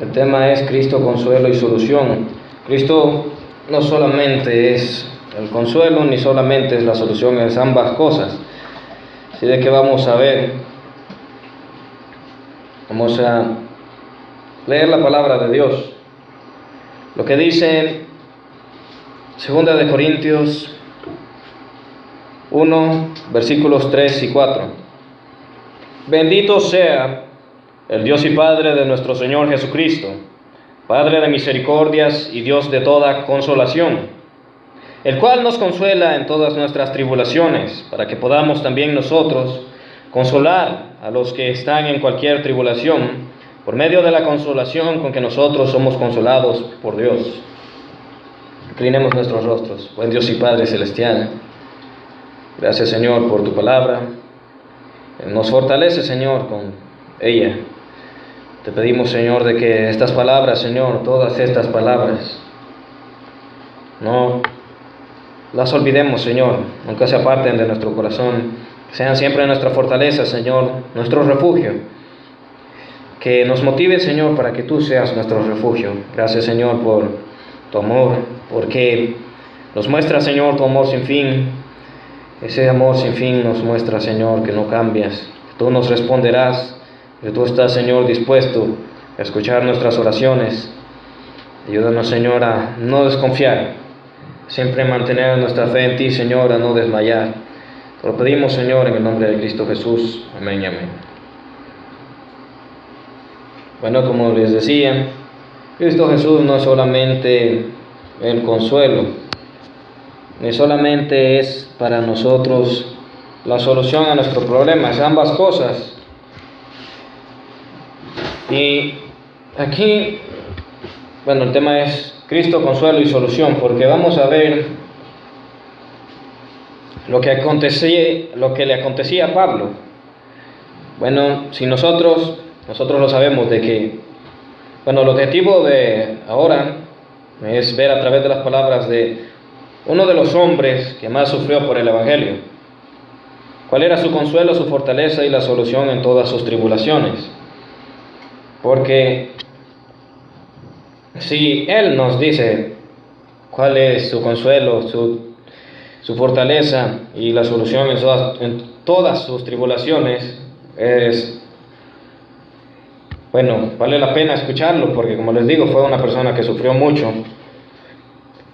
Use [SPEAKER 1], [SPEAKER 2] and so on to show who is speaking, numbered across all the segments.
[SPEAKER 1] El tema es Cristo, consuelo y solución. Cristo no solamente es el consuelo, ni solamente es la solución, es ambas cosas. Así de que vamos a ver, vamos a leer la palabra de Dios. Lo que dice 2 de Corintios 1, versículos 3 y 4. Bendito sea el Dios y Padre de nuestro Señor Jesucristo, Padre de misericordias y Dios de toda consolación, el cual nos consuela en todas nuestras tribulaciones, para que podamos también nosotros consolar a los que están en cualquier tribulación, por medio de la consolación con que nosotros somos consolados por Dios. Inclinemos nuestros rostros. Buen Dios y Padre celestial, gracias, Señor, por tu palabra. Nos fortalece, Señor, con ella. Te pedimos, Señor, de que estas palabras, Señor, todas estas palabras, no las olvidemos, Señor, nunca se aparten de nuestro corazón, sean siempre nuestra fortaleza, Señor, nuestro refugio. Que nos motive, Señor, para que tú seas nuestro refugio. Gracias, Señor, por tu amor, porque nos muestra, Señor, tu amor sin fin. Ese amor sin fin nos muestra, Señor, que no cambias, que tú nos responderás, que tú estás, Señor, dispuesto a escuchar nuestras oraciones. Ayúdanos, Señor, a no desconfiar, siempre mantener nuestra fe en ti, Señor, a no desmayar. Te lo pedimos, Señor, en el nombre de Cristo Jesús. Amén y amén. Bueno, como les decía, Cristo Jesús no es solamente el consuelo, ni solamente es para nosotros la solución a nuestros problemas, ambas cosas. Y aquí, bueno, el tema es Cristo, consuelo y solución, porque vamos a ver lo que le acontecía a Pablo. Bueno, si nosotros lo sabemos de que, bueno, el objetivo de ahora es ver a través de las palabras de uno de los hombres que más sufrió por el Evangelio, cuál era su consuelo, su fortaleza y la solución en todas sus tribulaciones. Porque si Él nos dice cuál es su consuelo, su fortaleza y la solución en todas sus tribulaciones, bueno, vale la pena escucharlo, porque como les digo, fue una persona que sufrió mucho.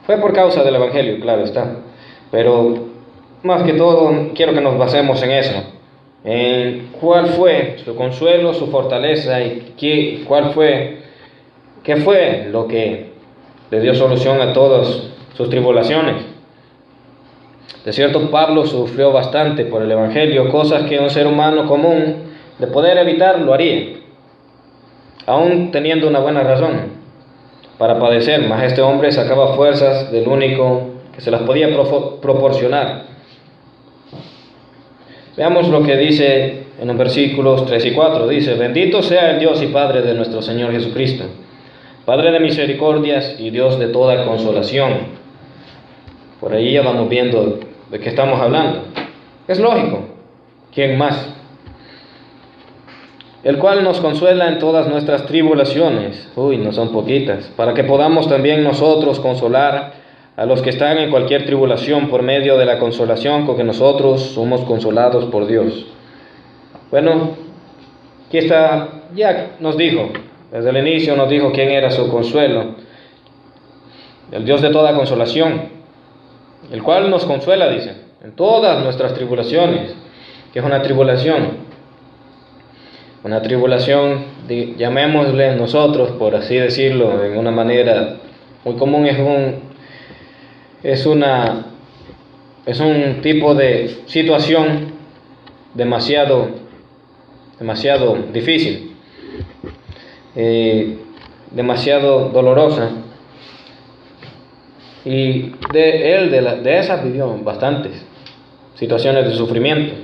[SPEAKER 1] Fue por causa del Evangelio, claro está, pero más que todo quiero que nos basemos en eso, en cuál fue su consuelo, su fortaleza y qué fue lo que le dio solución a todas sus tribulaciones. De cierto, Pablo sufrió bastante por el Evangelio, cosas que un ser humano común, de poder evitar, lo haría, aún teniendo una buena razón para padecer, mas este hombre sacaba fuerzas del único que se las podía proporcionar. Veamos lo que dice en los versículos 3 y 4. Dice: bendito sea el Dios y Padre de nuestro Señor Jesucristo, Padre de misericordias y Dios de toda consolación. Por ahí ya vamos viendo de qué estamos hablando. Es lógico, ¿quién más? El cual nos consuela en todas nuestras tribulaciones, no son poquitas, para que podamos también nosotros consolar a los que están en cualquier tribulación por medio de la consolación con que nosotros somos consolados por Dios. Bueno, aquí está, ya nos dijo, desde el inicio nos dijo quién era su consuelo, el Dios de toda consolación, el cual nos consuela, dice, en todas nuestras tribulaciones. ¿Qué es una tribulación? Una tribulación, llamémosle nosotros, por así decirlo, en una manera muy común, es un tipo de situación demasiado difícil, demasiado dolorosa. Y de esas vivió bastantes situaciones de sufrimiento.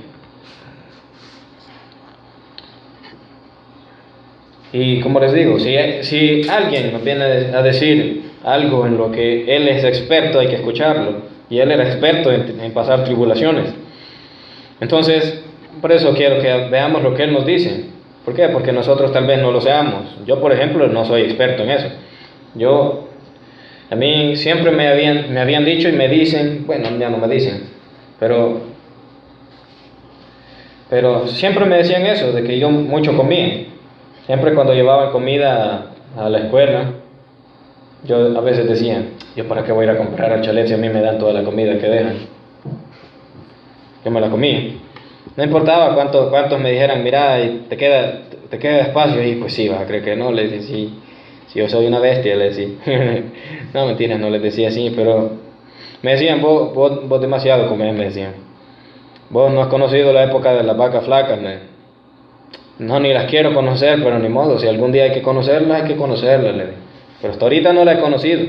[SPEAKER 1] Y como les digo, si alguien nos viene a decir algo en lo que él es experto, hay que escucharlo. Y él era experto en pasar tribulaciones. Entonces, por eso quiero que veamos lo que él nos dice. ¿Por qué? Porque nosotros tal vez no lo seamos. Yo, por ejemplo, no soy experto en eso. A mí siempre me habían dicho y me dicen, bueno, ya no me dicen, pero siempre me decían eso, de que yo mucho comía. Siempre cuando llevaban comida a la escuela, yo a veces decía, ¿yo para qué voy a ir a comprar al chalet si a mí me dan toda la comida que dejan? Yo me la comía. No importaba cuántos me dijeran, mira, te queda espacio, y pues sí, vas a creer que no, les decía, sí, si yo soy una bestia, les decía. No, mentira, no les decía así, pero me decían, vos demasiado comés, me decían. Vos no has conocido la época de las vacas flacas, no, ni las quiero conocer, pero ni modo, si algún día hay que conocerlas, hay que conocerlas, le digo. Pero hasta ahorita no la he conocido.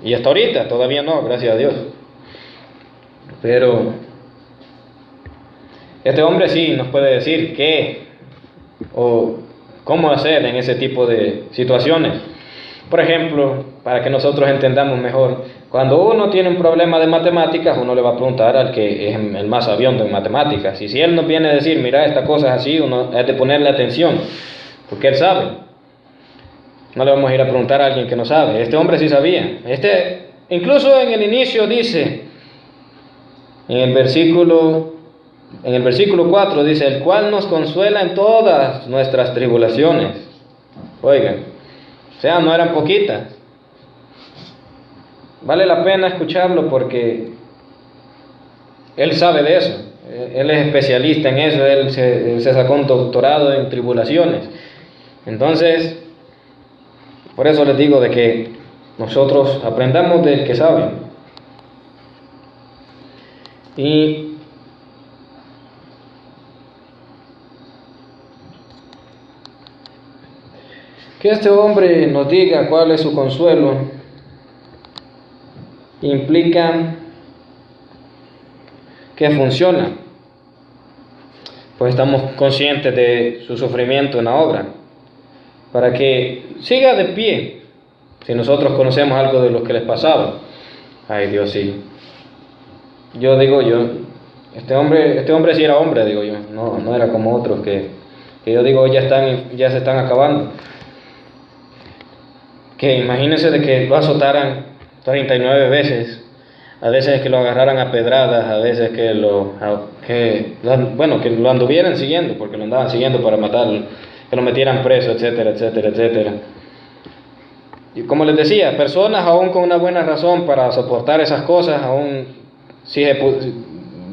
[SPEAKER 1] Y hasta ahorita todavía no, gracias a Dios. Pero este hombre sí nos puede decir qué o cómo hacer en ese tipo de situaciones. Por ejemplo, para que nosotros entendamos mejor, cuando uno tiene un problema de matemáticas, uno le va a preguntar al que es el más sabiendo en matemáticas. Y si él nos viene a decir, mira, esta cosa es así, uno es de ponerle atención, porque él sabe. No le vamos a ir a preguntar a alguien que no sabe. Este hombre sí sabía. Incluso en el inicio dice, en el versículo 4 dice, el cual nos consuela en todas nuestras tribulaciones. Oigan, o sea, no eran poquitas. Vale la pena escucharlo porque él sabe de eso. Él es especialista en eso. Él se sacó un doctorado en tribulaciones. Entonces, por eso les digo de que nosotros aprendamos del que sabe. Y que este hombre nos diga cuál es su consuelo implica que funciona, pues estamos conscientes de su sufrimiento en la obra, para que siga de pie. Si nosotros conocemos algo de lo que les pasaba, ay Dios, sí. Este hombre sí era hombre, digo yo, no era como otros que yo digo ya se están acabando. Que imagínense de que lo azotaran 39 veces, a veces que lo agarraran a pedradas, a veces que lo anduvieran siguiendo, porque lo andaban siguiendo para matarlo, que lo metieran preso, etcétera, etcétera, etcétera. Y como les decía, personas aún con una buena razón para soportar esas cosas, aún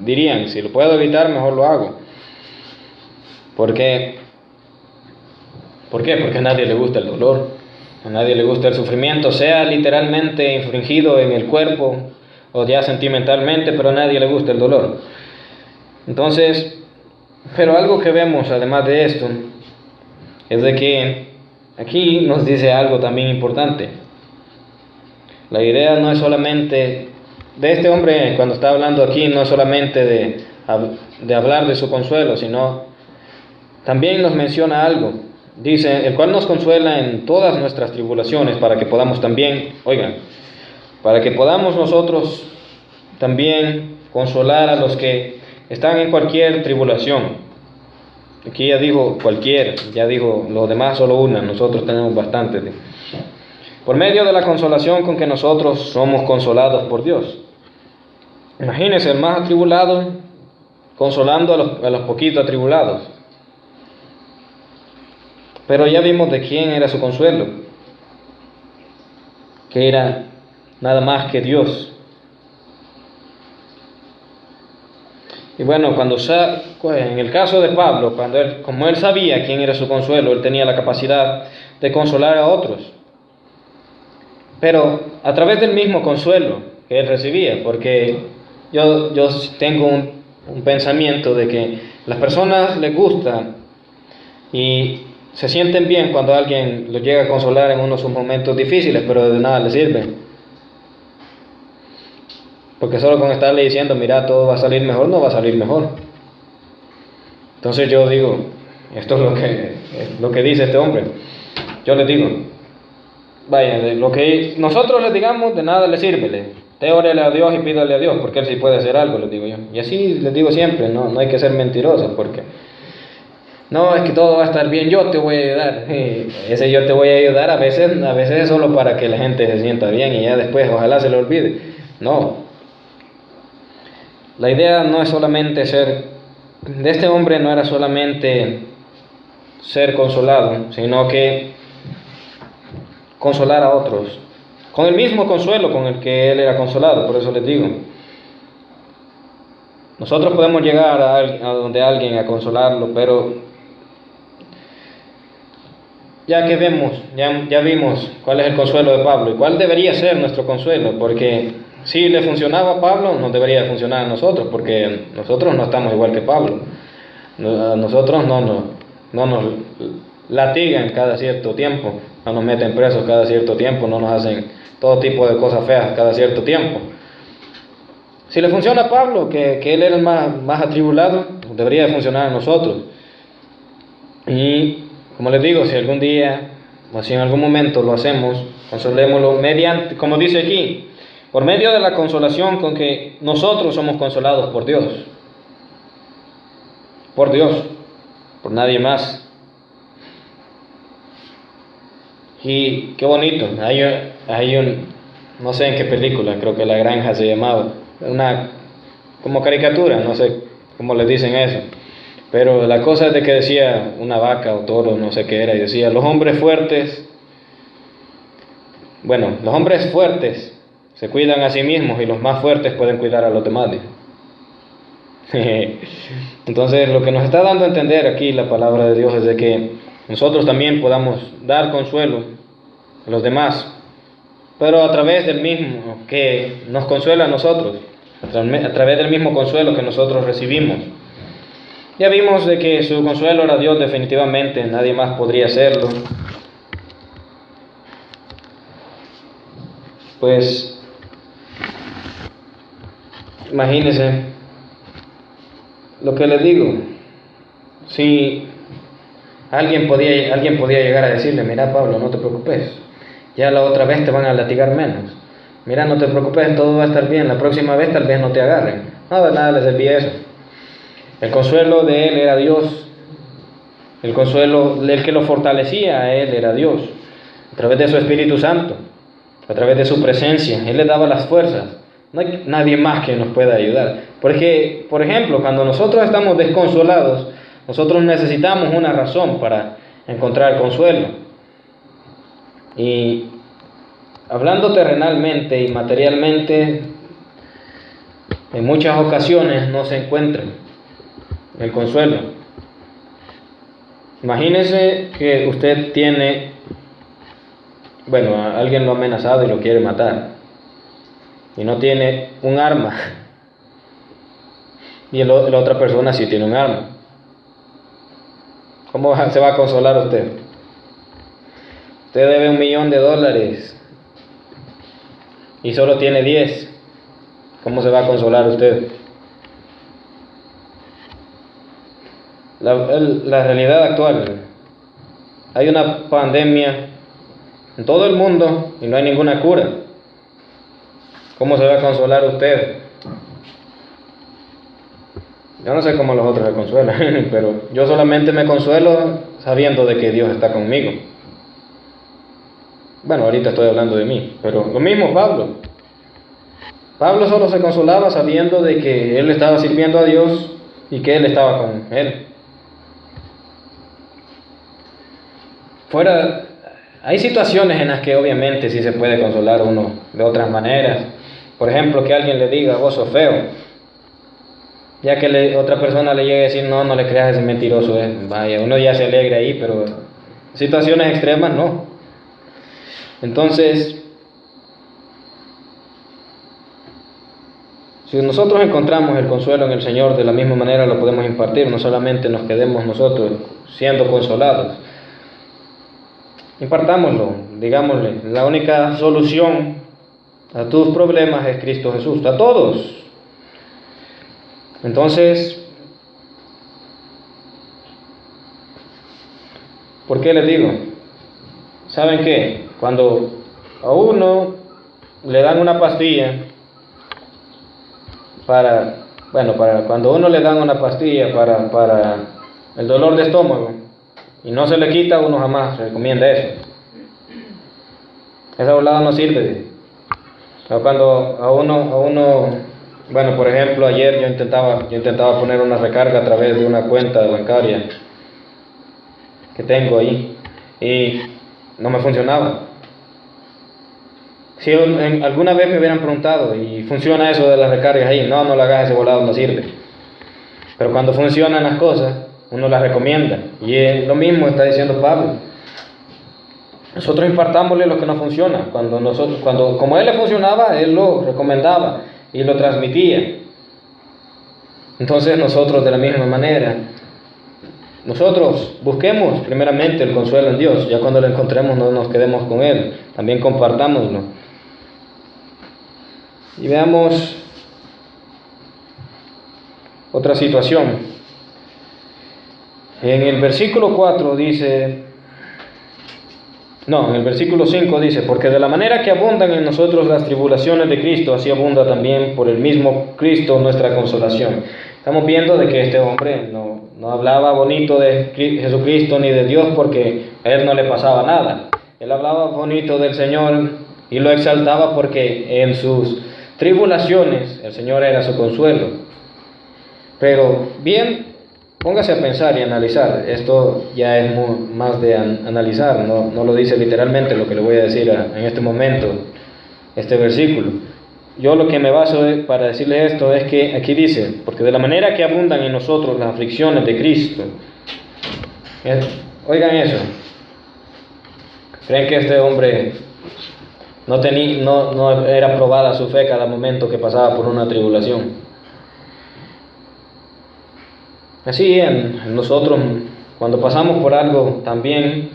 [SPEAKER 1] dirían, si lo puedo evitar, mejor lo hago. ¿Por qué? Porque a nadie le gusta el dolor, a nadie le gusta el sufrimiento, sea literalmente infringido en el cuerpo o ya sentimentalmente, pero a nadie le gusta el dolor. Entonces, pero algo que vemos además de esto es de que aquí nos dice algo también importante. La idea no es solamente de este hombre, cuando está hablando aquí, no es solamente de hablar de su consuelo, sino también nos menciona algo. Dice, el cual nos consuela en todas nuestras tribulaciones, para que podamos también, para que podamos nosotros también consolar a los que están en cualquier tribulación. Aquí ya dijo cualquier, ya dijo los demás solo una, nosotros tenemos bastante. Por medio de la consolación con que nosotros somos consolados por Dios. Imagínense el más atribulado consolando a los poquitos atribulados. Pero ya vimos de quién era su consuelo, que era nada más que Dios. Y bueno, en el caso de Pablo, como él sabía quién era su consuelo, él tenía la capacidad de consolar a otros. Pero a través del mismo consuelo que él recibía, porque yo tengo un pensamiento de que las personas les gusta y se sienten bien cuando alguien los llega a consolar en uno de sus momentos difíciles, pero de nada les sirve. Porque solo con estarle diciendo, mira, todo va a salir mejor, no va a salir mejor. Entonces yo digo, esto es lo que dice este hombre. Yo les digo, vaya, de lo que nosotros les digamos, de nada les sirve. Te órale a Dios y pídale a Dios, porque Él sí puede hacer algo, les digo yo. Y así les digo siempre, no hay que ser mentirosos, porque No, es que todo va a estar bien, yo te voy a ayudar. Ese yo te voy a ayudar a veces es solo para que la gente se sienta bien y ya después ojalá se le olvide. No, la idea no es solamente de este hombre no era solamente ser consolado, sino que consolar a otros, con el mismo consuelo con el que él era consolado. Por eso les digo, nosotros podemos llegar a donde alguien a consolarlo, pero ya que ya vimos cuál es el consuelo de Pablo y cuál debería ser nuestro consuelo, porque si le funcionaba a Pablo, nos debería funcionar a nosotros, porque nosotros no estamos igual que Pablo. A nosotros no nos latigan cada cierto tiempo, no nos meten presos cada cierto tiempo, no nos hacen todo tipo de cosas feas cada cierto tiempo. Si le funciona a Pablo, que él era el más atribulado, debería de funcionar a nosotros. Y como les digo, si algún día o si en algún momento lo hacemos, consolémoslo mediante, como dice aquí, por medio de la consolación con que nosotros somos consolados por Dios, por nadie más. Y qué bonito, no sé en qué película, creo que La Granja se llamaba, como caricatura, no sé cómo les dicen eso. Pero la cosa es de que decía una vaca o toro, no sé qué era, y decía, los hombres fuertes se cuidan a sí mismos y los más fuertes pueden cuidar a los demás. Entonces, lo que nos está dando a entender aquí la palabra de Dios es de que nosotros también podamos dar consuelo a los demás, pero a través del mismo que nos consuela a nosotros, a través del mismo consuelo que nosotros recibimos. Ya vimos de que su consuelo era Dios, definitivamente, nadie más podría hacerlo. Pues, imagínense lo que les digo. Si alguien podía llegar a decirle, mira Pablo, no te preocupes, ya la otra vez te van a latigar menos. Mira, no te preocupes, todo va a estar bien, la próxima vez tal vez no te agarren. No, de nada les servía eso. El consuelo de él era Dios. El consuelo, el que lo fortalecía a él era Dios, a través de su Espíritu Santo, a través de su presencia. Él le daba las fuerzas. No hay nadie más que nos pueda ayudar. Porque, por ejemplo, cuando nosotros estamos desconsolados, nosotros necesitamos una razón para encontrar consuelo. Y hablando terrenalmente y materialmente, en muchas ocasiones no se encuentra el consuelo. Imagínese que usted alguien lo ha amenazado y lo quiere matar, y no tiene un arma, y la otra persona sí tiene un arma. ¿Cómo se va a consolar usted? Usted debe $1,000,000 y solo tiene 10. ¿Cómo se va a consolar usted? La realidad actual, hay una pandemia en todo el mundo y no hay ninguna cura. ¿Cómo se va a consolar usted? Yo no sé cómo los otros se consuelan, pero yo solamente me consuelo sabiendo de que Dios está conmigo. Bueno, ahorita estoy hablando de mí, pero lo mismo Pablo. Pablo solo se consolaba sabiendo de que él estaba sirviendo a Dios y que Él estaba con él. Hay situaciones en las que obviamente sí se puede consolar uno de otras maneras. Por ejemplo, que alguien le diga, vos sos feo. Ya que otra persona le llegue a decir, no le creas, ese mentiroso. Vaya, uno ya se alegra ahí, pero situaciones extremas no. Entonces, si nosotros encontramos el consuelo en el Señor, de la misma manera lo podemos impartir. No solamente nos quedemos nosotros siendo consolados. Impartámoslo, digámosle, la única solución a tus problemas es Cristo Jesús, a todos. Entonces, ¿por qué les digo? ¿Saben qué? Cuando a uno le dan una pastilla cuando uno le dan una pastilla para el dolor de estómago y no se le quita, uno jamás recomienda eso. Esa volada no sirve. O cuando bueno, por ejemplo, ayer yo intentaba poner una recarga a través de una cuenta bancaria que tengo ahí y no me funcionaba. Si alguna vez me hubieran preguntado, ¿y funciona eso de las recargas ahí? No, no lo hagas, ese volado no sirve. Pero cuando funcionan las cosas, uno las recomienda. Y es lo mismo está diciendo Pablo. Nosotros impartámosle lo que no funciona. Como él le funcionaba, él lo recomendaba y lo transmitía. Entonces nosotros de la misma manera, nosotros busquemos primeramente el consuelo en Dios. Ya cuando lo encontremos no nos quedemos con él, también compartámoslo. Y veamos otra situación. En el versículo 4 dice, en el versículo 5 dice, porque de la manera que abundan en nosotros las tribulaciones de Cristo, así abunda también por el mismo Cristo nuestra consolación. Estamos viendo de que este hombre no hablaba bonito de Jesucristo ni de Dios porque a él no le pasaba nada. Él hablaba bonito del Señor y lo exaltaba porque en sus tribulaciones el Señor era su consuelo. Pero bien, póngase a pensar y analizar. Esto ya es más de analizar, no lo dice literalmente lo que le voy a decir en este momento, este versículo. Yo lo que me baso para decirle esto es que aquí dice, porque de la manera que abundan en nosotros las aflicciones de Cristo. Oigan eso. ¿Creen que este hombre no era probada su fe cada momento que pasaba por una tribulación? Así en nosotros, cuando pasamos por algo también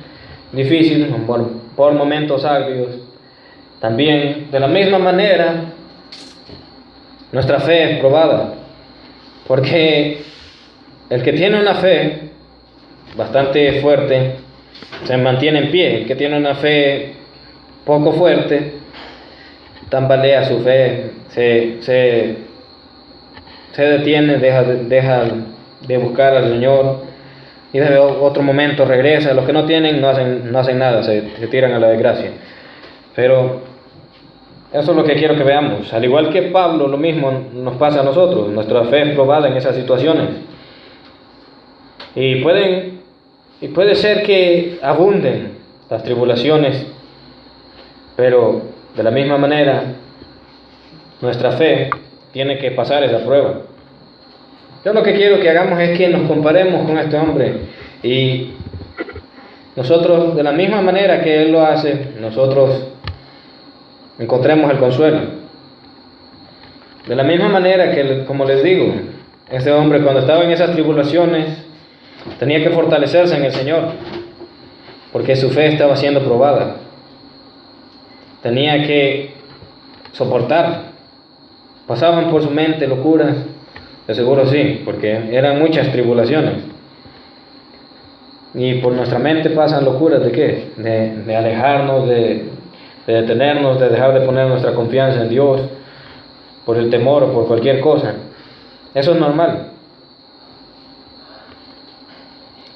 [SPEAKER 1] difícil, por momentos agrios, también de la misma manera nuestra fe es probada, porque el que tiene una fe bastante fuerte se mantiene en pie. El que tiene una fe poco fuerte tambalea su fe, se detiene, deja de buscar al Señor y de otro momento regresa. Los que no tienen no hacen nada, se tiran a la desgracia. Pero eso es lo que quiero que veamos. Al igual que Pablo, lo mismo nos pasa a nosotros. Nuestra fe es probada en esas situaciones. Y puede ser que abunden las tribulaciones, pero de la misma manera nuestra fe tiene que pasar esa prueba. Yo lo que quiero que hagamos es que nos comparemos con este hombre y nosotros, de la misma manera que él lo hace, nosotros encontremos el consuelo. De la misma manera que, como les digo, este hombre cuando estaba en esas tribulaciones tenía que fortalecerse en el Señor, porque su fe estaba siendo probada. Tenía que soportar. Pasaban por su mente locuras, de seguro sí, porque eran muchas tribulaciones. Y por nuestra mente pasan locuras ¿de qué? De alejarnos, de detenernos, de dejar de poner nuestra confianza en Dios por el temor o por cualquier cosa. Eso es normal.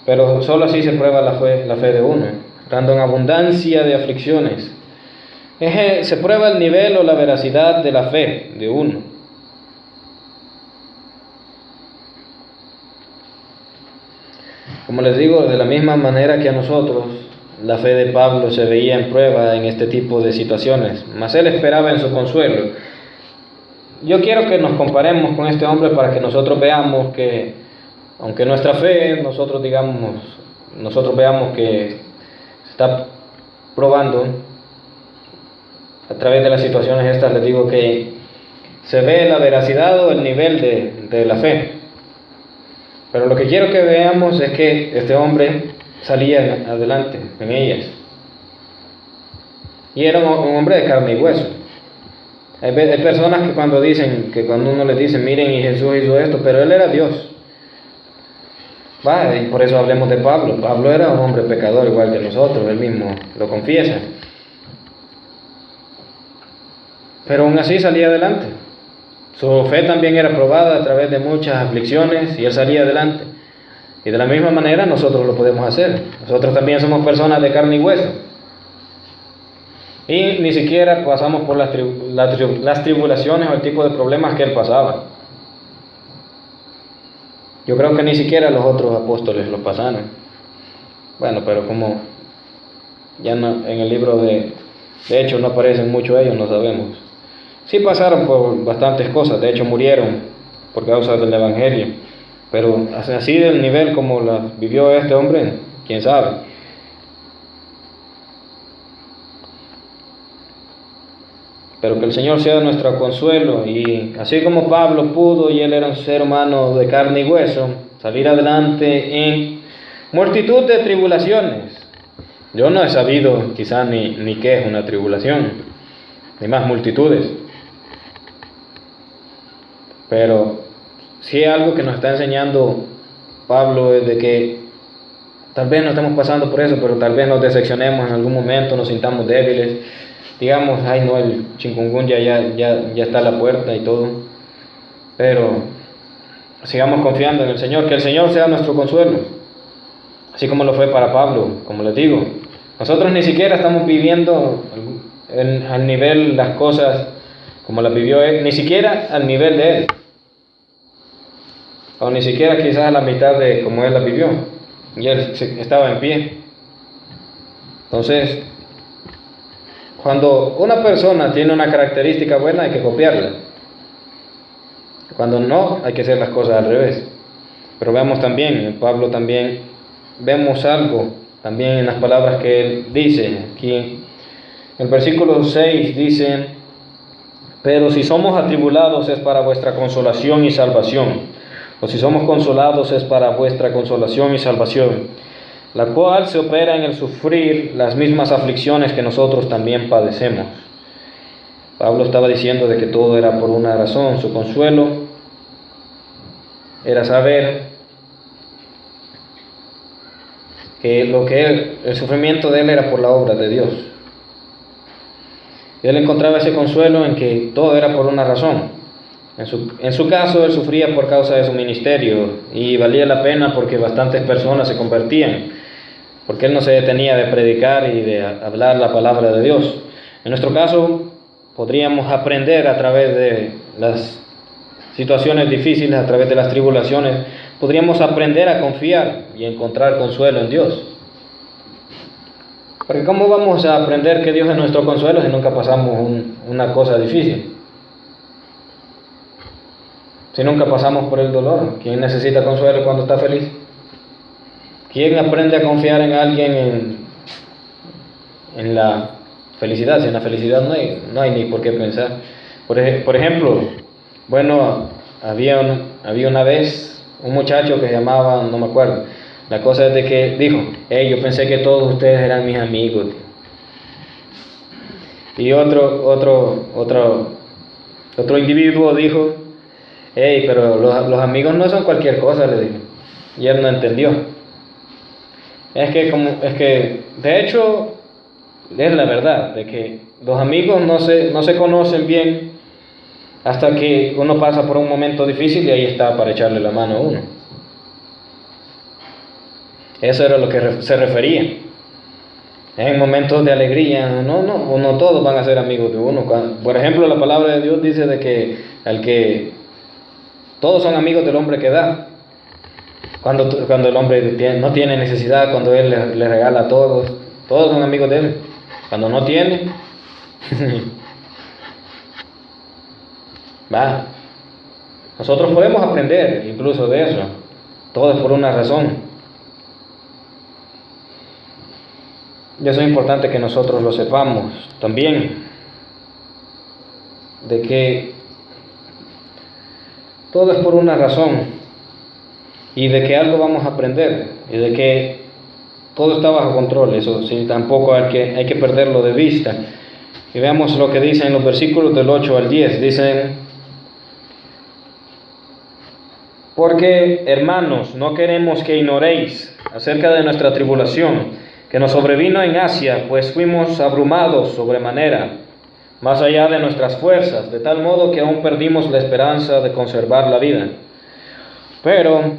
[SPEAKER 1] Pero solo así se prueba la fe de uno, dando en abundancia de aflicciones. Se prueba el nivel o la veracidad de la fe de uno. Como les digo, de la misma manera que a nosotros, la fe de Pablo se veía en prueba en este tipo de situaciones, mas él esperaba en su consuelo. Yo quiero que nos comparemos con este hombre para que nosotros veamos que, aunque nuestra fe, nosotros veamos que se está probando a través de las situaciones estas, les digo que se ve la veracidad o el nivel de la fe. Pero lo que quiero que veamos es que este hombre salía adelante en ellas. Y era un hombre de carne y hueso. Hay personas que cuando uno les dice, miren, y Jesús hizo esto, pero él era Dios. Y por eso hablemos de Pablo. Pablo era un hombre pecador igual que nosotros, él mismo lo confiesa. Pero aún así salía adelante. Su fe también era probada a través de muchas aflicciones y él salía adelante. Y de la misma manera nosotros lo podemos hacer. Nosotros también somos personas de carne y hueso. Y ni siquiera pasamos por las tribulaciones o el tipo de problemas que él pasaba. Yo creo que ni siquiera los otros apóstoles lo pasaron. Bueno, pero como ya no, en el libro de Hechos no aparecen mucho ellos, no sabemos. Sí pasaron por bastantes cosas, de hecho murieron por causa del Evangelio. Pero así del nivel como las vivió este hombre, quién sabe. Pero que el Señor sea nuestro consuelo, y así como Pablo pudo, y él era un ser humano de carne y hueso, salir adelante en multitud de tribulaciones. Yo no he sabido quizá ni qué es una tribulación, ni más multitudes. Pero sí, algo que nos está enseñando Pablo es de que tal vez no estamos pasando por eso, pero tal vez nos decepcionemos en algún momento, nos sintamos débiles, digamos, ay no, el chikungunya ya está a la puerta y todo, pero sigamos confiando en el Señor, que el Señor sea nuestro consuelo, así como lo fue para Pablo. Como les digo, nosotros ni siquiera estamos viviendo al nivel las cosas como las vivió él, ni siquiera al nivel de él, o ni siquiera quizás a la mitad de como él la vivió, y él estaba en pie. Entonces, cuando una persona tiene una característica buena, hay que copiarla. Cuando no, hay que hacer las cosas al revés. Pero veamos también, en Pablo también vemos algo, también en las palabras que él dice. Aquí en el versículo 6 dice: pero si somos atribulados es para vuestra consolación y salvación, o si somos consolados es para vuestra consolación y salvación, la cual se opera en el sufrir las mismas aflicciones que nosotros también padecemos. Pablo estaba diciendo de que todo era por una razón. Su consuelo era saber que el sufrimiento de él era por la obra de Dios. Él encontraba ese consuelo en que todo era por una razón. En su caso, él sufría por causa de su ministerio, y valía la pena porque bastantes personas se convertían, porque él no se detenía de predicar y de hablar la palabra de Dios. En nuestro caso, podríamos aprender a través de las situaciones difíciles, a través de las tribulaciones, podríamos aprender a confiar y encontrar consuelo en Dios. Porque ¿cómo vamos a aprender que Dios es nuestro consuelo si nunca pasamos una cosa difícil? Si nunca pasamos por el dolor. ¿Quién necesita consuelo cuando está feliz? ¿Quién aprende a confiar en alguien en la felicidad? Si en la felicidad no hay ni por qué pensar. Por ejemplo, bueno, había una vez un muchacho que se llamaba, no me acuerdo. La cosa es de que dijo: hey, yo pensé que todos ustedes eran mis amigos. Y otro individuo dijo: hey, pero los amigos no son cualquier cosa, le dijo. Y él no entendió. Es que de hecho es la verdad, de que los amigos no se conocen bien hasta que uno pasa por un momento difícil, y ahí está para echarle la mano a uno. Eso era lo que se refería. En momentos de alegría, no todos van a ser amigos de uno. Por ejemplo, la palabra de Dios dice de que todos son amigos del hombre que da. Cuando el hombre no tiene necesidad, cuando él le regala a todos son amigos de él. Cuando no tiene, nosotros podemos aprender incluso de eso. Todo es por una razón. Y eso es importante que nosotros lo sepamos también, de que todo es por una razón, y de que algo vamos a aprender, y de que todo está bajo control. Eso sí, tampoco hay que perderlo de vista. Y veamos lo que dice en los versículos del 8 al 10. Dicen: porque, hermanos, no queremos que ignoréis acerca de nuestra tribulación que nos sobrevino en Asia, pues fuimos abrumados sobremanera, más allá de nuestras fuerzas, de tal modo que aún perdimos la esperanza de conservar la vida. Pero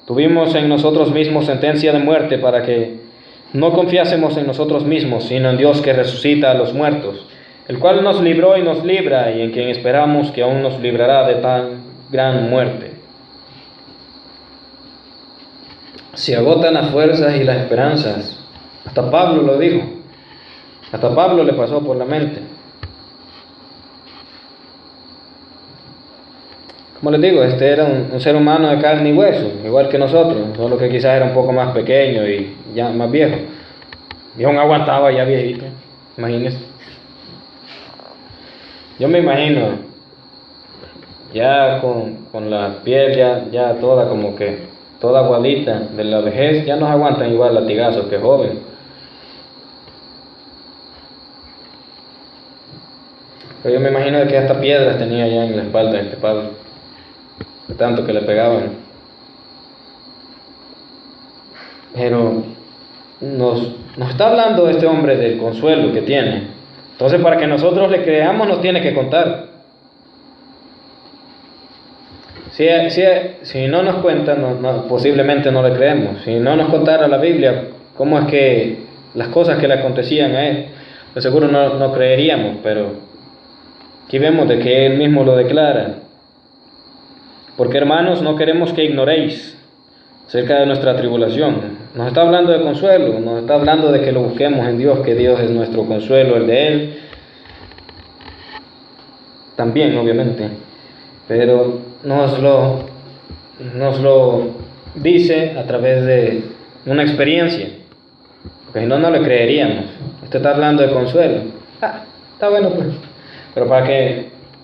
[SPEAKER 1] Tuvimos en nosotros mismos sentencia de muerte para que no confiásemos en nosotros mismos, sino en Dios que resucita a los muertos, el cual nos libró y nos libra, y en quien esperamos que aún nos librará de tan gran muerte. Se agotan las fuerzas y las esperanzas. Hasta Pablo lo dijo. Hasta Pablo le pasó por la mente. Como les digo, este era un ser humano de carne y hueso, igual que nosotros, solo que quizás era un poco más pequeño y ya más viejo. Y aún aguantaba ya viejito, imagínense. Yo me imagino, ya con la piel ya toda como que, toda aguadita de la vejez, ya nos aguantan igual latigazos que joven. Pero yo me imagino que hasta piedras tenía ya en la espalda este Pablo, de tanto que le pegaban. Pero nos está hablando este hombre del consuelo que tiene. Entonces, para que nosotros le creamos, nos tiene que contar. Si no nos cuenta, posiblemente no le creemos. Si no nos contara la Biblia cómo es que las cosas que le acontecían a él, de seguro no creeríamos, pero aquí vemos de que él mismo lo declara. Porque, hermanos, no queremos que ignoréis acerca de nuestra tribulación. Nos está hablando de consuelo, nos está hablando de que lo busquemos en Dios, que Dios es nuestro consuelo, el de Él también, obviamente, pero nos lo dice a través de una experiencia, porque si no, no le creeríamos. Usted está hablando de consuelo. Está bueno, pues, pero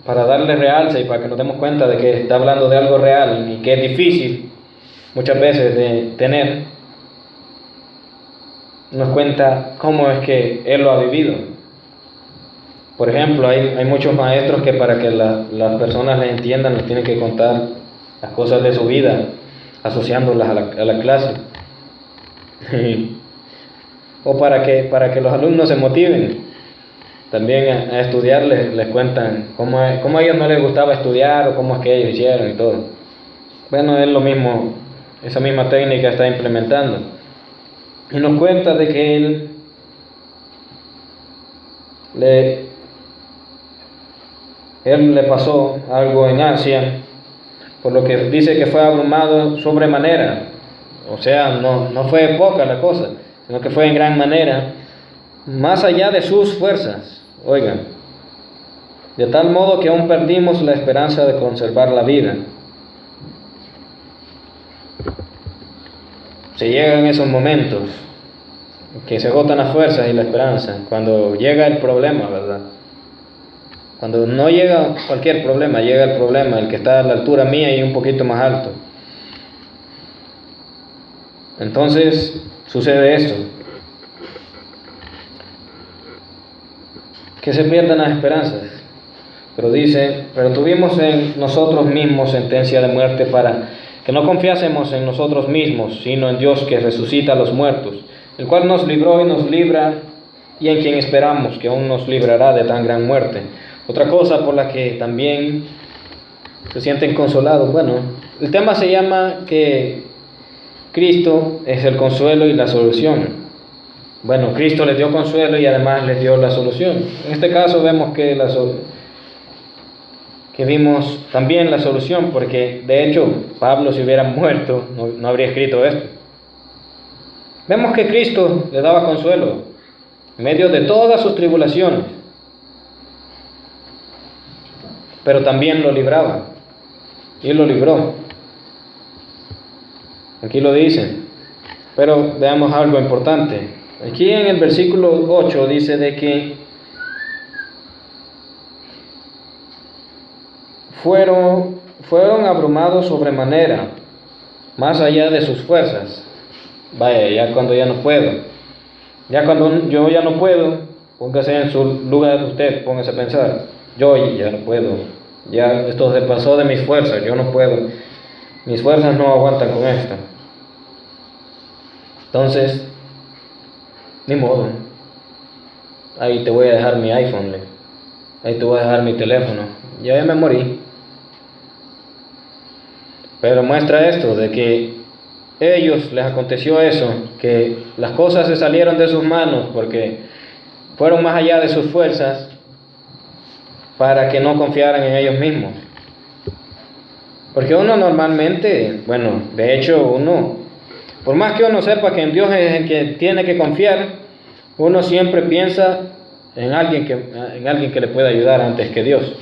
[SPEAKER 1] para darle realce y para que nos demos cuenta de que está hablando de algo real y que es difícil muchas veces de tener, nos cuenta cómo es que él lo ha vivido. Por ejemplo, hay muchos maestros que para que las personas les entiendan, les tienen que contar las cosas de su vida, asociándolas a la clase. O para que los alumnos se motiven también a estudiar, les cuentan cómo a ellos no les gustaba estudiar o cómo es que ellos hicieron y todo. Bueno, es lo mismo, esa misma técnica está implementando. Y nos cuenta de que él le pasó algo en Asia, por lo que dice que fue abrumado sobremanera. O sea, no fue poca la cosa, sino que fue en gran manera, más allá de sus fuerzas. Oigan, de tal modo que aún perdimos la esperanza de conservar la vida. Se llegan esos momentos que se agotan las fuerzas y la esperanza, cuando llega el problema, ¿verdad? Cuando no llega cualquier problema, llega el problema, el que está a la altura mía y un poquito más alto. Entonces sucede esto, que se pierden las esperanzas. Pero dice, pero tuvimos en nosotros mismos sentencia de muerte para que no confiásemos en nosotros mismos, sino en Dios que resucita a los muertos, el cual nos libró y nos libra, y en quien esperamos que aún nos librará de tan gran muerte. Otra cosa por la que también se sienten consolados, bueno, el tema se llama que Cristo es el consuelo y la solución. Bueno, Cristo les dio consuelo y además les dio la solución. En este caso vemos que vimos también la solución, porque de hecho Pablo, si hubiera muerto, no habría escrito esto. Vemos que Cristo le daba consuelo en medio de todas sus tribulaciones, pero también lo libraba, y Él lo libró. Aquí lo dice, pero veamos algo importante. Aquí en el versículo 8 dice de que fueron abrumados sobremanera, más allá de sus fuerzas. Vaya, ya cuando ya no puedo, ya cuando yo ya no puedo, póngase en su lugar usted, póngase a pensar, yo ya no puedo, ya esto se pasó de mis fuerzas, yo no puedo, mis fuerzas no aguantan con esto. Entonces, ni modo, ahí te voy a dejar mi iPhone, ahí te voy a dejar mi teléfono, ya me morí. Pero muestra esto, de que ellos les aconteció eso, que las cosas se salieron de sus manos porque fueron más allá de sus fuerzas, para que no confiaran en ellos mismos. Porque uno normalmente, bueno, de hecho uno, por más que uno sepa que en Dios es en que tiene que confiar, uno siempre piensa en alguien que le pueda ayudar antes que Dios.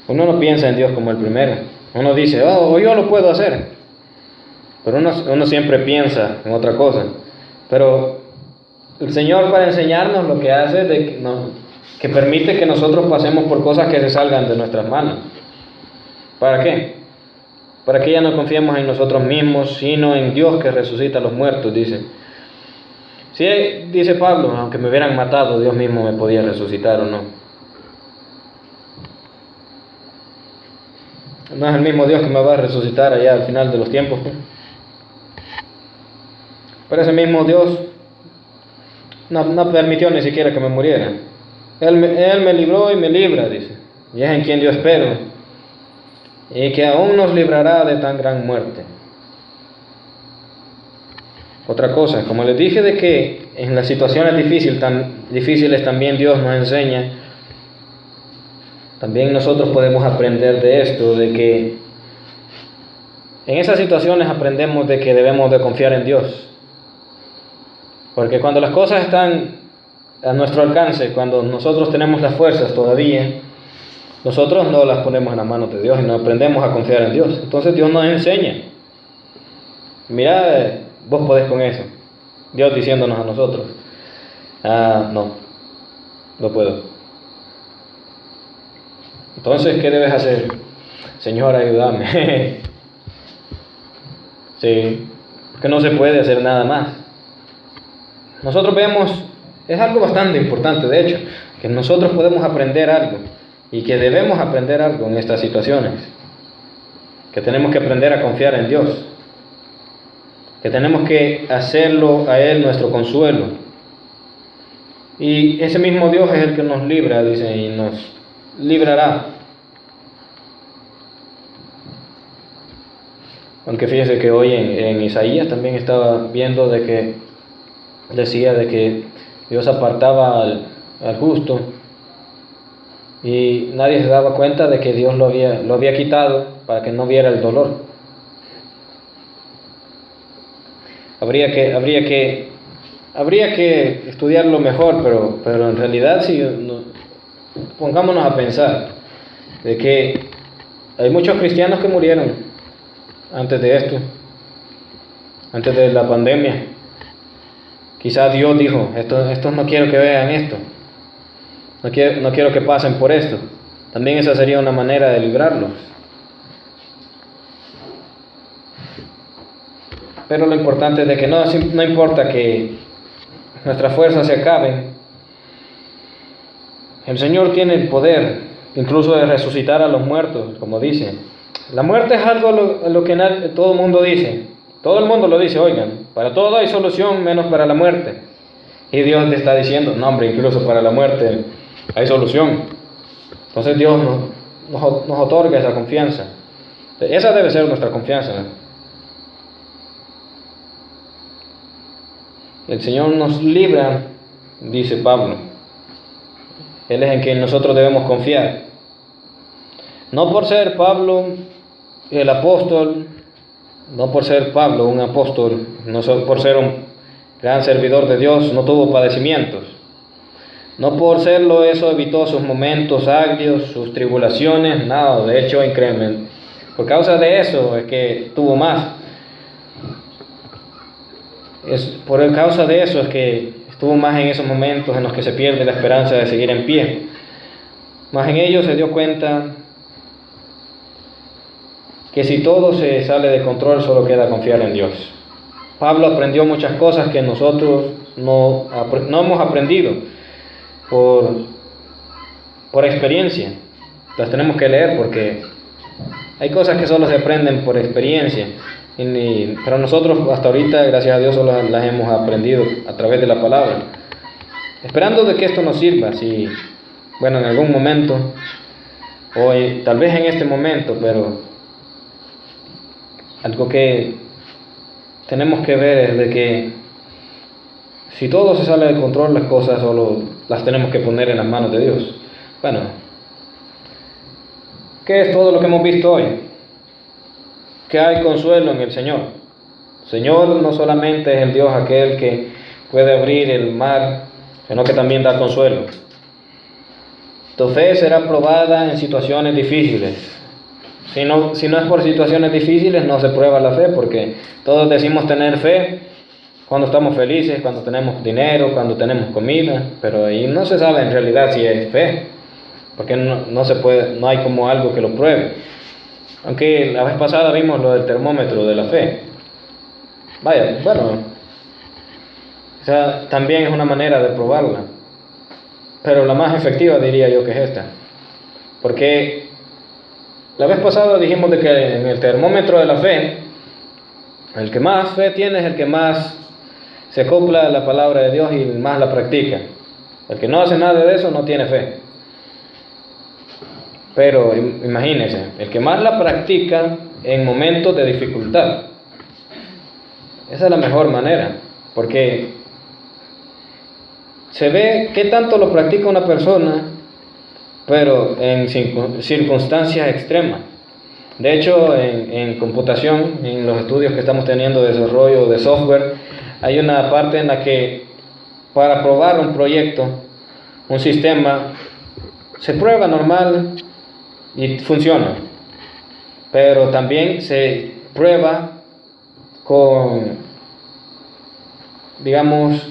[SPEAKER 1] Uno no piensa en Dios como el primero. Uno dice, oh, yo lo puedo hacer. Pero uno siempre piensa en otra cosa. Pero el Señor, para enseñarnos, lo que hace es que permite que nosotros pasemos por cosas que se salgan de nuestras manos. ¿Para qué? Para que ya no confiemos en nosotros mismos, sino en Dios que resucita a los muertos, dice. Sí, dice Pablo, aunque me hubieran matado, Dios mismo me podía resucitar o no. No es el mismo Dios que me va a resucitar allá al final de los tiempos. Pero ese mismo Dios no permitió ni siquiera que me muriera. Él me libró y me libra, dice. Y es en quien yo espero. Y que aún nos librará de tan gran muerte. Otra cosa, como les dije, de que en las situaciones difíciles también Dios nos enseña. También nosotros podemos aprender de esto, de que en esas situaciones aprendemos de que debemos de confiar en Dios. Porque cuando las cosas están a nuestro alcance, cuando nosotros tenemos las fuerzas todavía, nosotros no las ponemos en las manos de Dios y no aprendemos a confiar en Dios. Entonces Dios nos enseña. Mira, vos podés con eso. Dios diciéndonos a nosotros, no puedo. Entonces, ¿qué debes hacer? Señor, ayúdame. Sí, porque no se puede hacer nada más. Nosotros vemos, es algo bastante importante, de hecho, que nosotros podemos aprender algo y que debemos aprender algo en estas situaciones. Que tenemos que aprender a confiar en Dios. Que tenemos que hacerlo a Él nuestro consuelo. Y ese mismo Dios es el que nos libra, dice, y nos librará. Aunque fíjese que hoy en Isaías también estaba viendo de que decía de que Dios apartaba al justo y nadie se daba cuenta de que Dios lo había quitado para que no viera el dolor. Habría que estudiarlo mejor, pero en realidad si pongámonos a pensar de que hay muchos cristianos que murieron antes de esto, antes de la pandemia. Quizás Dios dijo, estos no quiero que vean esto, no quiero que pasen por esto. También esa sería una manera de librarlos. Pero lo importante es de que no importa que nuestras fuerzas se acaben, el Señor tiene el poder incluso de resucitar a los muertos, como dice. La muerte es algo lo que todo el mundo dice. Todo el mundo lo dice, oigan, para todo hay solución menos para la muerte. Y Dios te está diciendo, no hombre, incluso para la muerte hay solución. Entonces Dios nos otorga esa confianza. Esa debe ser nuestra confianza. El Señor nos libra, dice Pablo. Él es en quien nosotros debemos confiar. No por ser Pablo el apóstol, no por ser Pablo un apóstol, no por ser un gran servidor de Dios, no tuvo padecimientos. No por serlo eso evitó sus momentos agrios, sus tribulaciones, nada, de hecho incremen. Por causa de eso es que tuvo más. Por causa de eso es que estuvo más en esos momentos en los que se pierde la esperanza de seguir en pie. Más en ello se dio cuenta que si todo se sale de control, solo queda confiar en Dios. Pablo aprendió muchas cosas que nosotros no hemos aprendido por experiencia. Las tenemos que leer porque hay cosas que solo se aprenden por experiencia. Pero nosotros hasta ahorita, gracias a Dios, solo las hemos aprendido a través de la palabra. Esperando de que esto nos sirva, si, bueno, en algún momento, o tal vez en este momento, pero algo que tenemos que ver es de que si todo se sale de control, las cosas solo las tenemos que poner en las manos de Dios. Bueno, ¿qué es todo lo que hemos visto hoy? Que hay consuelo en el Señor. El Señor no solamente es el Dios aquel que puede abrir el mar, sino que también da consuelo. Tu fe será probada en situaciones difíciles. Si no es por situaciones difíciles, no se prueba la fe, porque todos decimos tener fe cuando estamos felices, cuando tenemos dinero, cuando tenemos comida, pero ahí no se sabe en realidad si es fe, porque no hay como algo que lo pruebe. Aunque la vez pasada vimos lo del termómetro de la fe. Vaya, bueno, esa también es una manera de probarla, pero la más efectiva diría yo que es esta, porque la vez pasada dijimos de que en el termómetro de la fe, el que más fe tiene es el que más se acopla a la palabra de Dios y más la practica. El que no hace nada de eso no tiene fe. Pero imagínense, el que más la practica en momentos de dificultad, esa es la mejor manera, porque se ve qué tanto lo practica una persona, pero en circunstancias extremas. De hecho, en computación, en los estudios que estamos teniendo de desarrollo de software, hay una parte en la que para probar un proyecto, un sistema, se prueba normal y funciona, pero también se prueba con, digamos,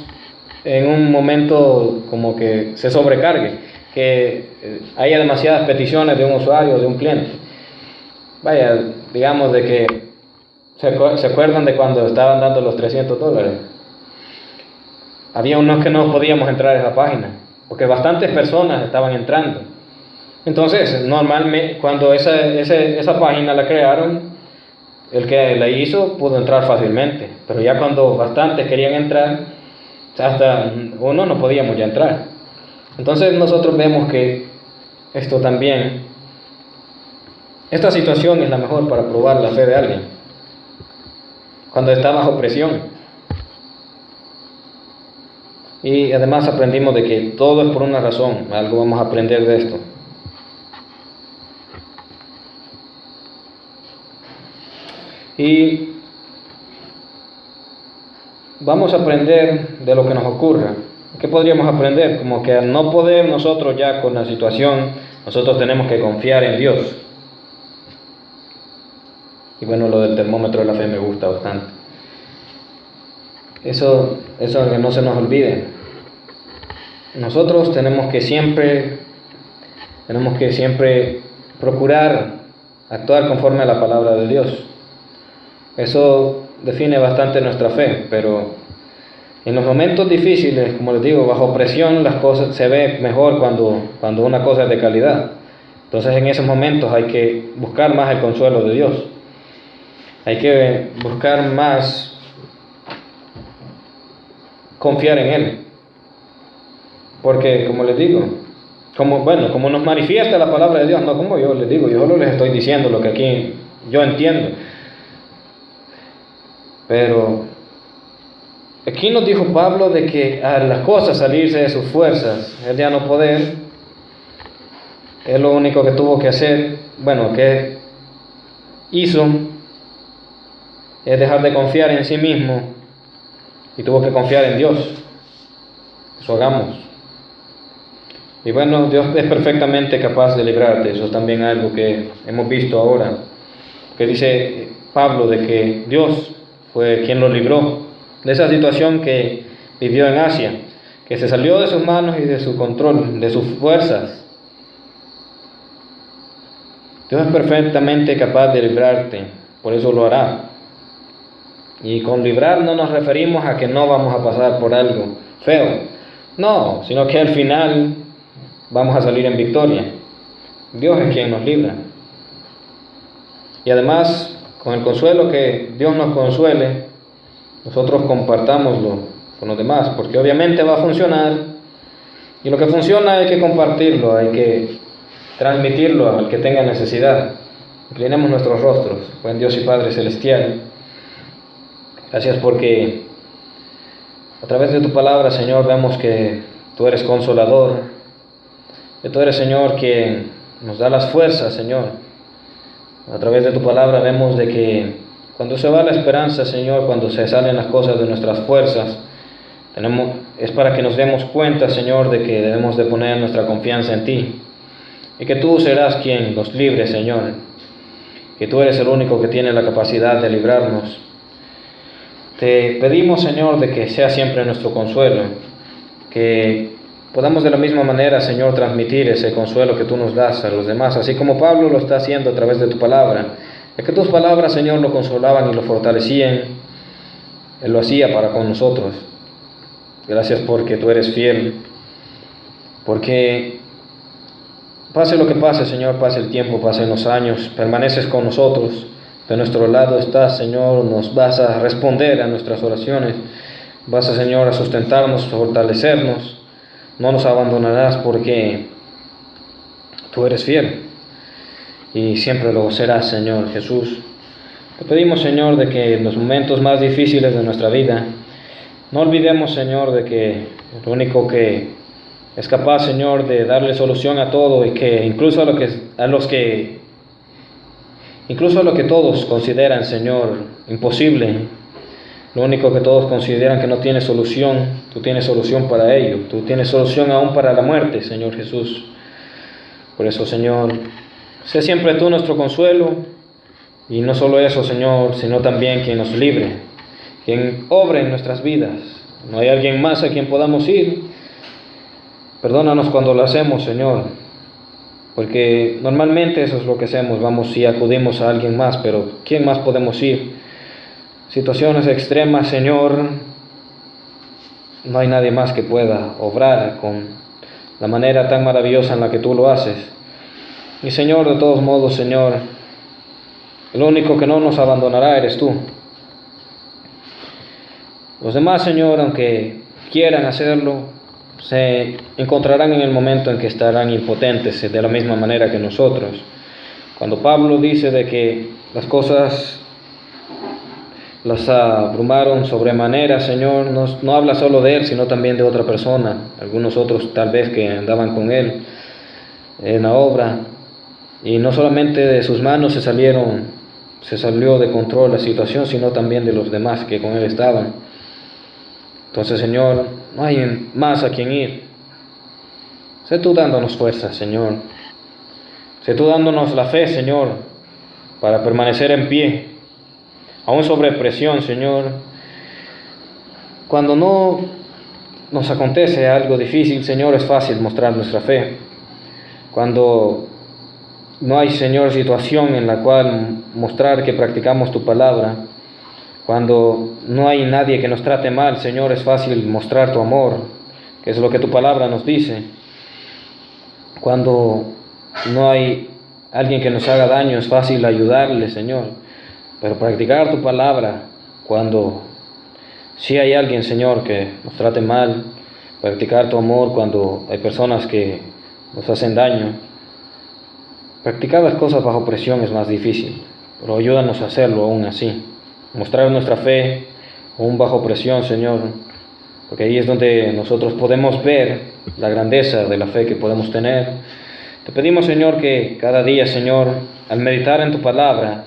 [SPEAKER 1] en un momento como que se sobrecargue, que haya demasiadas peticiones de un usuario, de un cliente. Vaya, digamos de que se acuerdan de cuando estaban dando los $300. Había unos que no podíamos entrar a esa página, porque bastantes personas estaban entrando. Entonces, normalmente, cuando esa página la crearon, el que la hizo pudo entrar fácilmente, pero ya cuando bastantes querían entrar, hasta uno no podíamos ya entrar. Entonces nosotros vemos que esta situación es la mejor para probar la fe de alguien, cuando está bajo presión. Y además aprendimos de que todo es por una razón, algo vamos a aprender de esto. Y vamos a aprender de lo que nos ocurra. ¿Qué podríamos aprender? Como que al no poder nosotros ya con la situación, nosotros tenemos que confiar en Dios. Y bueno, lo del termómetro de la fe me gusta bastante. Eso que no se nos olvide. Nosotros tenemos que siempre procurar actuar conforme a la palabra de Dios. Eso define bastante nuestra fe, pero en los momentos difíciles, como les digo, bajo presión, las cosas se ve mejor cuando una cosa es de calidad. Entonces en esos momentos hay que buscar más el consuelo de Dios. Hay que buscar más confiar en Él. Porque, como les digo, como nos manifiesta la palabra de Dios, no como yo les digo, yo solo les estoy diciendo lo que aquí yo entiendo. Pero aquí nos dijo Pablo de que a las cosas salirse de sus fuerzas, él ya no poder, él lo único que tuvo que hacer, que hizo, es dejar de confiar en sí mismo y tuvo que confiar en Dios. Eso hagamos. Y bueno, Dios es perfectamente capaz de librarte. Eso es también algo que hemos visto ahora, que dice Pablo de que Dios fue quien lo libró de esa situación que vivió en Asia, que se salió de sus manos y de su control, de sus fuerzas. Dios es perfectamente capaz de librarte, por eso lo hará. Y con librar no nos referimos a que no vamos a pasar por algo feo, no, sino que al final vamos a salir en victoria. Dios es quien nos libra. Y además, con el consuelo que Dios nos consuele, nosotros compartámoslo con los demás, porque obviamente va a funcionar, y lo que funciona hay que compartirlo, hay que transmitirlo al que tenga necesidad. Inclinemos nuestros rostros, buen Dios y Padre Celestial. Gracias porque a través de tu palabra, Señor, vemos que tú eres consolador, que tú eres, Señor, quien nos da las fuerzas, Señor. A través de tu palabra vemos de que cuando se va la esperanza, Señor, cuando se salen las cosas de nuestras fuerzas, es para que nos demos cuenta, Señor, de que debemos de poner nuestra confianza en ti y que tú serás quien nos libre, Señor, que tú eres el único que tiene la capacidad de librarnos. Te pedimos, Señor, de que sea siempre nuestro consuelo, que podamos de la misma manera, Señor, transmitir ese consuelo que tú nos das a los demás, así como Pablo lo está haciendo a través de tu palabra, de que tus palabras, Señor, lo consolaban y lo fortalecían. Él lo hacía para con nosotros. Gracias porque tú eres fiel, porque pase lo que pase, Señor, pase el tiempo, pasen los años, permaneces con nosotros. De nuestro lado estás, Señor, nos vas a responder a nuestras oraciones, vas a, Señor, a sustentarnos, a fortalecernos, no nos abandonarás porque tú eres fiel y siempre lo serás, Señor Jesús. Te pedimos, Señor, de que en los momentos más difíciles de nuestra vida, no olvidemos, Señor, de que el único que es capaz, Señor, de darle solución a todo y que incluso a lo que todos consideran, Señor, imposible, lo único que todos consideran que no tiene solución, tú tienes solución para ello, tú tienes solución aún para la muerte, Señor Jesús. Por eso, Señor, sé siempre tú nuestro consuelo, y no solo eso, Señor, sino también quien nos libre, quien obre en nuestras vidas. No hay alguien más a quien podamos ir. Perdónanos cuando lo hacemos, Señor, porque normalmente eso es lo que hacemos, vamos y acudimos a alguien más, pero ¿quién más podemos ir? Situaciones extremas, Señor, no hay nadie más que pueda obrar con la manera tan maravillosa en la que tú lo haces. Y, Señor, de todos modos, Señor, el único que no nos abandonará eres tú. Los demás, Señor, aunque quieran hacerlo, se encontrarán en el momento en que estarán impotentes de la misma manera que nosotros. Cuando Pablo dice de que las cosas las abrumaron sobremanera, Señor, no habla solo de él, sino también de otra persona, algunos otros tal vez que andaban con él en la obra, y no solamente de sus manos se salió de control la situación, sino también de los demás que con él estaban. Entonces, Señor, no hay más a quien ir. Sé tú dándonos fuerza, Señor. Sé tú dándonos la fe, Señor, para permanecer en pie, aún sobre presión, Señor. Cuando no nos acontece algo difícil, Señor, es fácil mostrar nuestra fe. Cuando no hay, Señor, situación en la cual mostrar que practicamos tu palabra, cuando no hay nadie que nos trate mal, Señor, es fácil mostrar tu amor, que es lo que tu palabra nos dice. Cuando no hay alguien que nos haga daño, es fácil ayudarle, Señor. Pero practicar tu palabra, cuando sí hay alguien, Señor, que nos trate mal, practicar tu amor cuando hay personas que nos hacen daño, practicar las cosas bajo presión es más difícil, pero ayúdanos a hacerlo aún así. Mostrar nuestra fe aún bajo presión, Señor, porque ahí es donde nosotros podemos ver la grandeza de la fe que podemos tener. Te pedimos, Señor, que cada día, Señor, al meditar en tu palabra,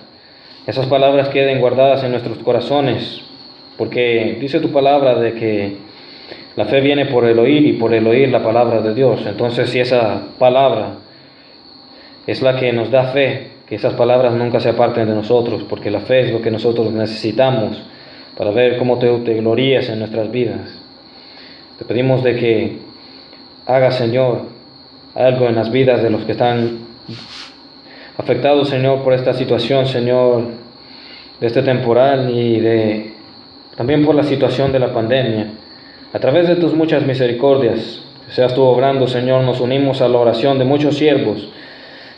[SPEAKER 1] esas palabras queden guardadas en nuestros corazones, porque dice tu palabra de que la fe viene por el oír y por el oír la palabra de Dios. Entonces, si esa palabra es la que nos da fe, que esas palabras nunca se aparten de nosotros, porque la fe es lo que nosotros necesitamos para ver cómo te glorías en nuestras vidas. Te pedimos de que hagas, Señor, algo en las vidas de los que están afectados, Señor, por esta situación, Señor, de este temporal y también por la situación de la pandemia. A través de tus muchas misericordias, que seas tú obrando, Señor, nos unimos a la oración de muchos siervos,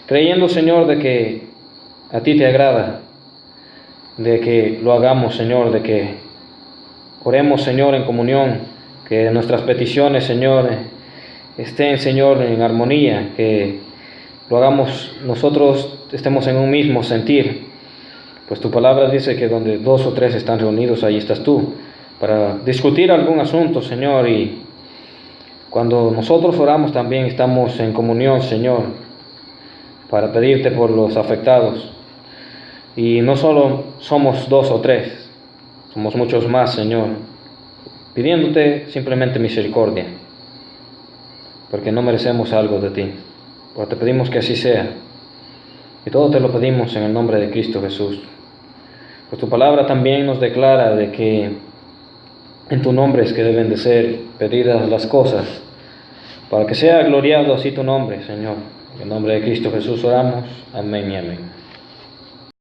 [SPEAKER 1] creyendo, Señor, de que a ti te agrada, de que lo hagamos, Señor, de que oremos, Señor, en comunión, que nuestras peticiones, Señor, estén, Señor, en armonía, que lo hagamos nosotros, estemos en un mismo sentir. Pues tu palabra dice que donde 2 o 3 están reunidos, ahí estás tú, para discutir algún asunto, Señor. Y cuando nosotros oramos también estamos en comunión, Señor, para pedirte por los afectados. Y no solo somos 2 o 3, somos muchos más, Señor, pidiéndote simplemente misericordia, porque no merecemos algo de ti. Pero te pedimos que así sea. Y todo te lo pedimos en el nombre de Cristo Jesús. Pues tu palabra también nos declara de que en tu nombre es que deben de ser pedidas las cosas, para que sea gloriado así tu nombre, Señor. En el nombre de Cristo Jesús oramos. Amén y amén.